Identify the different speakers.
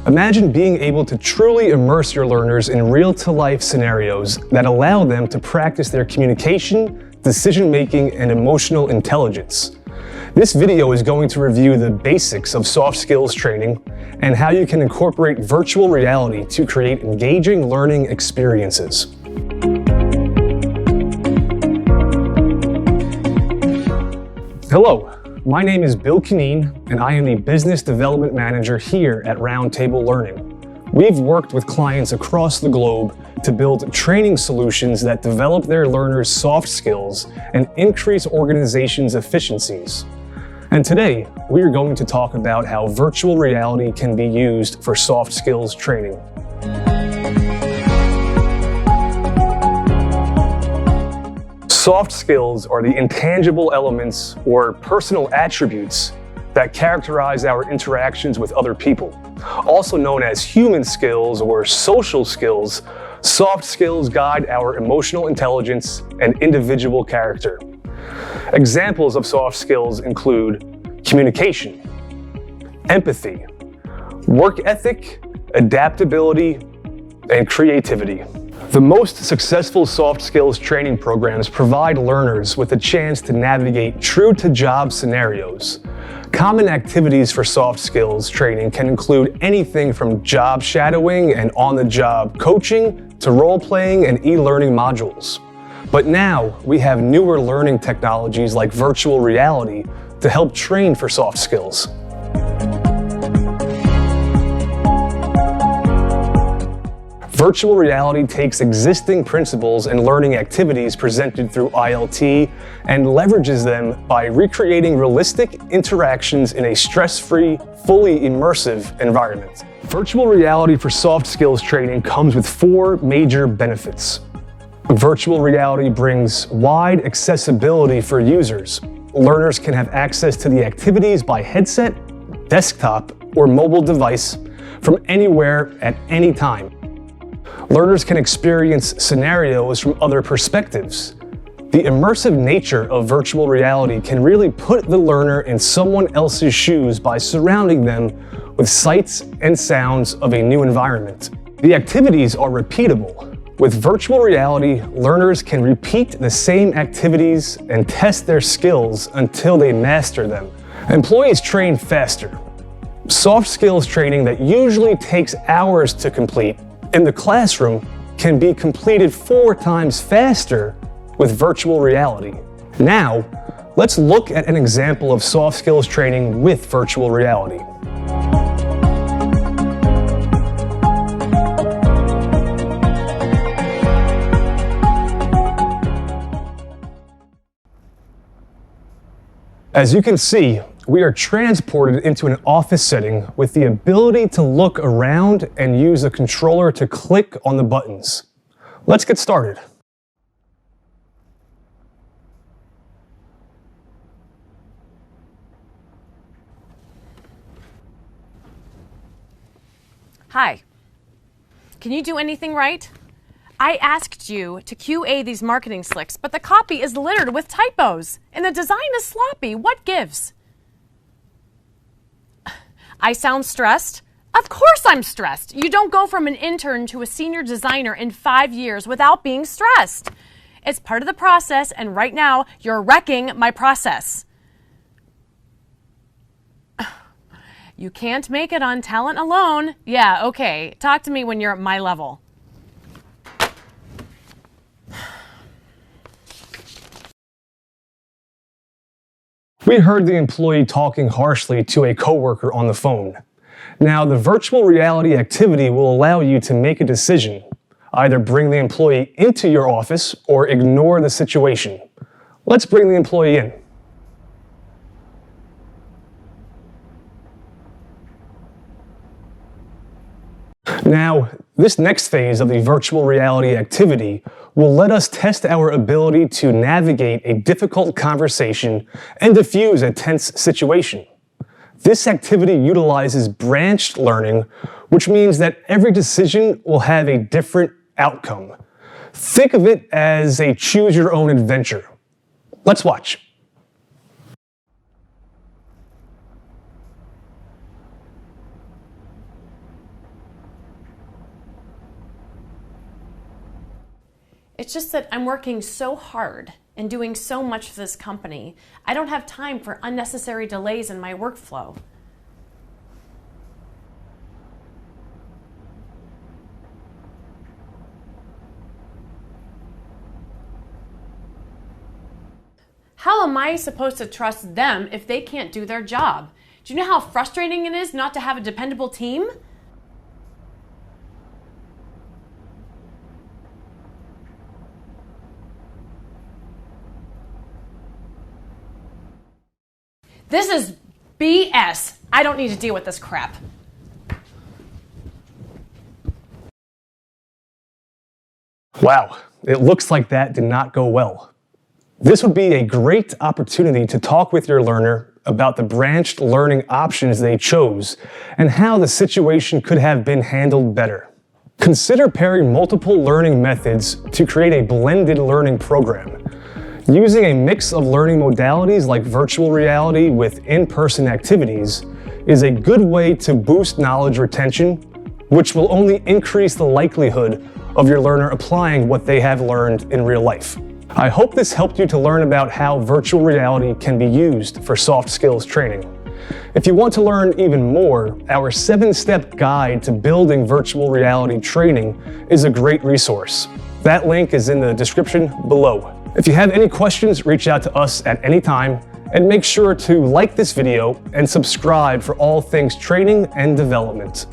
Speaker 1: Imagine being able to truly immerse your learners in real-to-life scenarios that allow them to practice their communication, decision-making, and emotional intelligence. This video is going to review the basics of soft skills training and how you can incorporate virtual reality to create engaging learning experiences. Hello, my name is Bill Kineen, and I am the Business Development Manager here at Roundtable Learning. We've worked with clients across the globe to build training solutions that develop their learners' soft skills and increase organizations' efficiencies. And today, we are going to talk about how virtual reality can be used for soft skills training. Soft skills are the intangible elements or personal attributes that characterize our interactions with other people. Also known as human skills or social skills, soft skills guide our emotional intelligence and individual character. Examples of soft skills include communication, empathy, work ethic, adaptability, and creativity. The most successful soft skills training programs provide learners with a chance to navigate true-to-job scenarios. Common activities for soft skills training can include anything from job shadowing and on-the-job coaching to role-playing and e-learning modules. But now we have newer learning technologies like virtual reality to help train for soft skills. Virtual reality takes existing principles and learning activities presented through ILT and leverages them by recreating realistic interactions in a stress-free, fully immersive environment. Virtual reality for soft skills training comes with 4 major benefits. Virtual reality brings wide accessibility for users. Learners can have access to the activities by headset, desktop, or mobile device from anywhere at any time. Learners can experience scenarios from other perspectives. The immersive nature of virtual reality can really put the learner in someone else's shoes by surrounding them with sights and sounds of a new environment. The activities are repeatable. With virtual reality, learners can repeat the same activities and test their skills until they master them. Employees train faster. Soft skills training that usually takes hours to complete in the classroom can be completed 4 times faster with virtual reality. Now, let's look at an example of soft skills training with virtual reality. As you can see, we are transported into an office setting with the ability to look around and use a controller to click on the buttons. Let's get started.
Speaker 2: Hi. Can you do anything right? I asked you to QA these marketing slicks, but the copy is littered with typos, and the design is sloppy. What gives? I sound stressed? Of course I'm stressed. You don't go from an intern to a senior designer in 5 years without being stressed. It's part of the process, and right now, you're wrecking my process. You can't make it on talent alone. Yeah, okay. Talk to me when you're at my level.
Speaker 1: We heard the employee talking harshly to a coworker on the phone. Now, the virtual reality activity will allow you to make a decision. Either bring the employee into your office or ignore the situation. Let's bring the employee in. Now, this next phase of the virtual reality activity will let us test our ability to navigate a difficult conversation and diffuse a tense situation. This activity utilizes branched learning, which means that every decision will have a different outcome. Think of it as a choose-your-own adventure. Let's watch.
Speaker 2: It's just that I'm working so hard and doing so much for this company. I don't have time for unnecessary delays in my workflow. How am I supposed to trust them if they can't do their job? Do you know how frustrating it is not to have a dependable team? This is BS. I don't need to deal with this crap.
Speaker 1: Wow, it looks like that did not go well. This would be a great opportunity to talk with your learner about the branched learning options they chose and how the situation could have been handled better. Consider pairing multiple learning methods to create a blended learning program. Using a mix of learning modalities like virtual reality with in-person activities is a good way to boost knowledge retention, which will only increase the likelihood of your learner applying what they have learned in real life. I hope this helped you to learn about how virtual reality can be used for soft skills training. If you want to learn even more, our 7-step guide to building virtual reality training is a great resource. That link is in the description below. If you have any questions, reach out to us at any time, and make sure to like this video and subscribe for all things training and development.